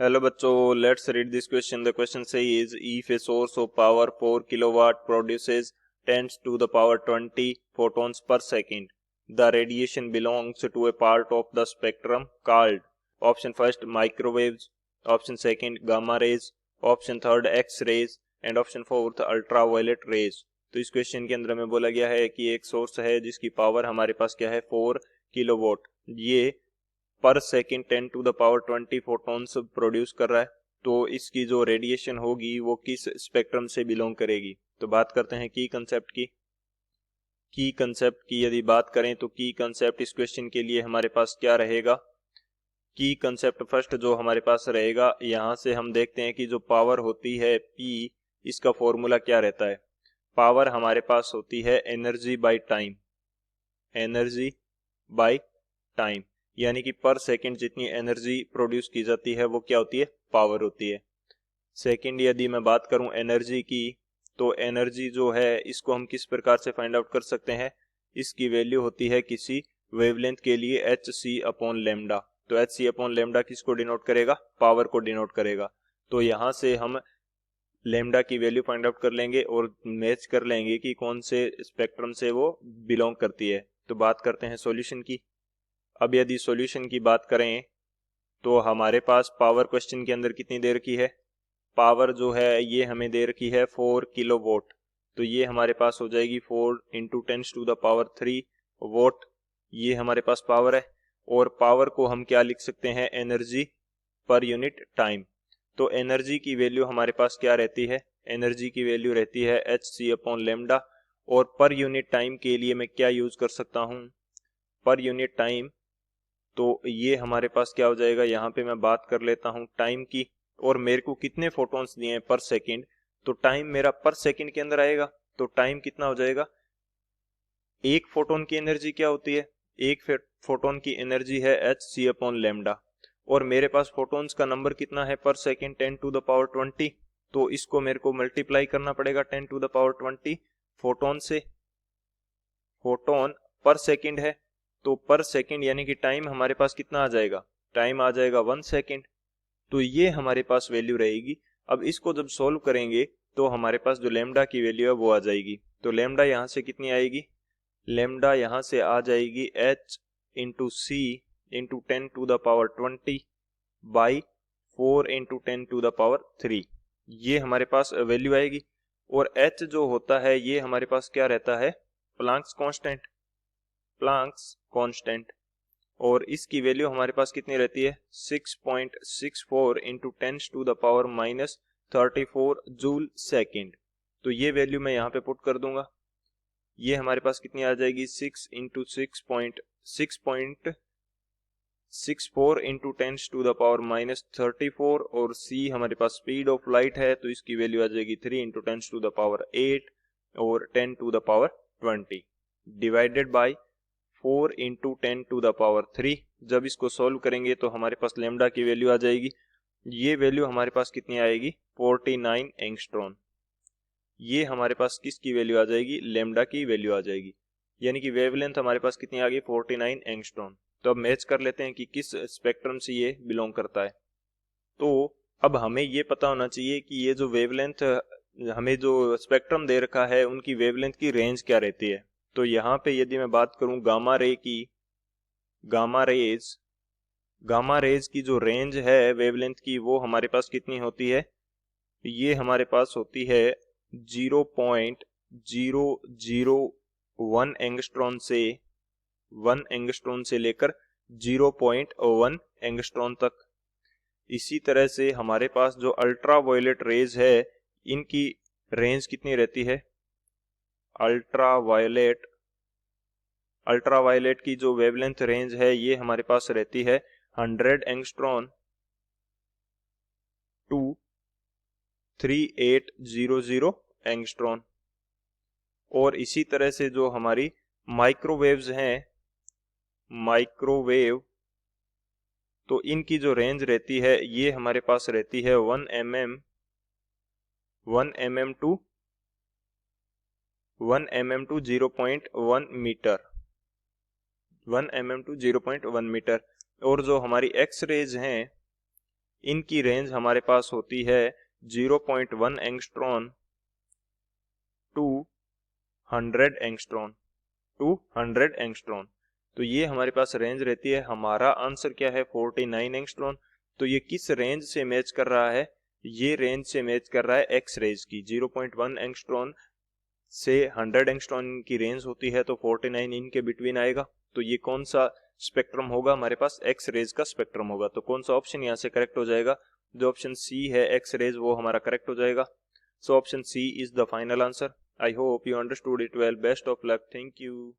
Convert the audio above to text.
Hello बच्चों, let's read this question. The question says if a source of power 4 kilowatt produces 10 to the power 20 photons per second, the radiation belongs to a part of the spectrum called option first microwaves, option second gamma rays, option third x rays and option fourth ultraviolet rays। तो इस question के अंदर हमें बोला गया है कि एक सोर्स है जिसकी पावर हमारे पास क्या है 4 किलोवाट, ये पर second 10 to the power 20 photons produce कर रहा है। तो इसकी जो रेडिएशन होगी वो किस स्पेक्ट्रम से बिलोंग करेगी। तो बात करते हैं की कंसेप्ट की। यदि बात करें तो की कंसेप्ट इस क्वेश्चन के लिए हमारे पास क्या रहेगा। की कंसेप्ट फर्स्ट जो हमारे पास रहेगा, यहाँ से हम देखते हैं कि जो पावर होती है P, इसका फॉर्मूला क्या रहता है। पावर हमारे पास होती है एनर्जी बाय टाइम, यानी कि पर सेकंड जितनी एनर्जी प्रोड्यूस की जाती है वो क्या होती है, पावर होती है। सेकंड यदि मैं बात करूं एनर्जी की, तो एनर्जी जो है इसको हम किस प्रकार से फाइंड आउट कर सकते हैं। इसकी वैल्यू होती है किसी वेवलेंथ के लिए hc/λ। तो hc/λ किसको डिनोट करेगा, पावर को डिनोट करेगा। तो यहां से हम लैम्डा की वैल्यू फाइंड आउट कर लेंगे और मैच कर लेंगे कि कौन से स्पेक्ट्रम से वो बिलोंग करती है। तो बात करते हैं सॉल्यूशन की। अब यदि सॉल्यूशन की बात करें तो हमारे पास पावर क्वेश्चन के अंदर कितनी दे रखी है, पावर जो है ये हमें दे रखी है 4 किलोवाट। तो ये हमारे पास हो जाएगी 4 × 10 to the power 3 वोट, ये हमारे पास पावर है। और पावर को हम क्या लिख सकते हैं, एनर्जी पर यूनिट टाइम। तो एनर्जी की वैल्यू हमारे पास क्या रहती है, एनर्जी की वैल्यू रहती है hc/λ। और पर यूनिट टाइम के लिए मैं क्या यूज कर सकता हूं, पर यूनिट टाइम। तो ये हमारे पास क्या हो जाएगा, यहाँ पे मैं बात कर लेता हूँ टाइम की, और मेरे को कितने फोटॉन्स दिए हैं पर सेकंड। तो टाइम मेरा पर सेकंड के अंदर आएगा। तो टाइम कितना हो जाएगा, एक फोटोन की एनर्जी क्या होती है, एक फोटोन की एनर्जी है hc/λ। और मेरे पास फोटॉन्स का नंबर कितना है पर सेकंड 10 to the power 20। तो इसको मेरे को मल्टीप्लाई करना पड़ेगा 10 to the power 20 फोटोन से। फोटोन पर सेकंड है, तो पर सेकंड यानी कि टाइम हमारे पास कितना आ जाएगा, टाइम आ जाएगा 1 सेकंड। तो ये हमारे पास वैल्यू रहेगी। अब इसको जब सॉल्व करेंगे तो हमारे पास जो लैम्डा की वैल्यू है वो आ जाएगी। तो लैम्डा यहाँ से कितनी आएगी, लैम्डा यहाँ से आ जाएगी h × c × 10 to the power 20 by 4 × 10 to the power 3, ये हमारे पास वैल्यू आएगी। और h जो होता है ये हमारे पास क्या रहता है, प्लांक्स कांस्टेंट। और इसकी वैल्यू हमारे पास कितनी रहती है 6.64 × 10 to the power -34 joule second. तो ये वैल्यू मैं यहाँ पे पुट कर दूंगा। ये हमारे पास कितनी आ जाएगी 6 × 6.64 × 10 to the power -34। और c हमारे पास स्पीड ऑफ लाइट है, तो इसकी वैल्यू आ जाएगी 3 × 10 to the power 8 और 10 to the power 20 divided by 4 × 10 to the power 3। जब इसको सॉल्व करेंगे तो हमारे पास लैम्डा की वैल्यू आ जाएगी, ये वैल्यू हमारे पास कितनी आएगी 49 एंगस्ट्रॉन। ये हमारे पास किसकी वैल्यू आ जाएगी, लैम्डा की वैल्यू आ जाएगी। यानी कि वेवलेंथ हमारे पास कितनी आ गई 49 एंगस्ट्रॉन। तो अब मैच कर लेते हैं कि किस स्पेक्ट्रम से ये बिलोंग करता है। तो अब हमें ये पता होना चाहिए कि ये जो वेवलेंथ हमें जो स्पेक्ट्रम दे रखा है उनकी वेवलेंथ की रेंज क्या रहती है। तो यहाँ पे यदि मैं बात करूं गामा रे की, गामा रेज की जो रेंज है वेवलेंथ की वो हमारे पास कितनी होती है, ये हमारे पास होती है 0.001 एंगस्ट्रॉन से 1 एंगस्ट्रॉन से लेकर 0.1 एंगस्ट्रॉन तक। इसी तरह से हमारे पास जो अल्ट्रावायलेट रेज है इनकी रेंज कितनी रहती है, अल्ट्रावायलेट की जो वेवलेंथ रेंज है ये हमारे पास रहती है 100 एंगस्ट्रॉन टू 3800 एंगस्ट्रॉन। और इसी तरह से जो हमारी माइक्रोवेव्स हैं, माइक्रोवेव, तो इनकी जो रेंज रहती है ये हमारे पास रहती है 1 mm to 0.1 metre, 1 mm to 0.1 metre. और जो हमारी एक्स रेज हैं इनकी रेंज हमारे पास होती है 0.1 angstrom to 100 angstrom to 100 angstrom. तो ये हमारे पास रेंज रहती है। हमारा आंसर क्या है? 49 एंगस्ट्रॉन। तो ये किस रेंज से मैच कर रहा है? ये रेंज से मैच कर रहा है एक्स रेज की। 0.1 एंगस्ट्रॉन से 100 एंगस्ट्रॉन की रेंज होती है, तो 49 इनके बिटवीन आएगा। तो ये कौन सा स्पेक्ट्रम होगा? हमारे पास एक्स रेज का स्पेक्ट्रम होगा। तो कौन सा ऑप्शन यहाँ से करेक्ट हो जाएगा? जो ऑप्शन सी है एक्स रेज, वो हमारा करेक्ट हो जाएगा। So option C is the final answer. I hope you understood it well. Best of luck. Thank you.